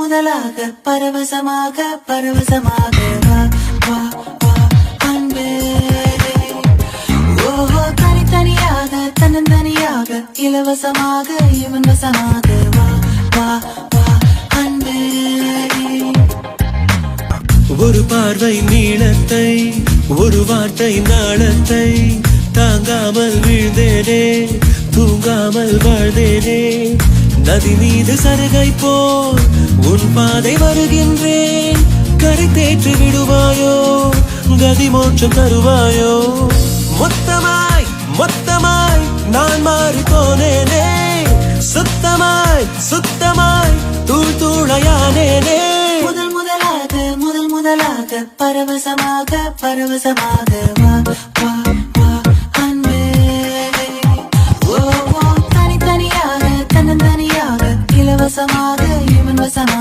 முதலாக பரவசமாக பரவசமாக வா வா வா அன்பே. ஓஹோ தனித்தனியாக தன்னந்தனியாக இலவசமாக இவன் வசமாக வா வா வா அன்பே. ஒரு பார்வை நீளத்தை ஒரு வார்த்தை நாளத்தை தாங்காமல் வீழ்ந்தேனே தூங்காமல் வாழ்ந்தேனே. நதி மீது சருகை போல் உன் பாதை வருகின்றேன். கரை தேற்றி விடுவாயோ கதி மோட்சம் தருவாயோ. மொத்தமாய் மொத்தமாய் நான் மாறி போனேனே. சுத்தமாய் சுத்தமாய் தூள் தூளையானேனே. முதல் முதலாக பரவசமாக பரவசமாக வா வா வா அன்பே. ஓ தனித்தனியாக தன்னந்தனியாக இலவசமாக இவன் வசமாக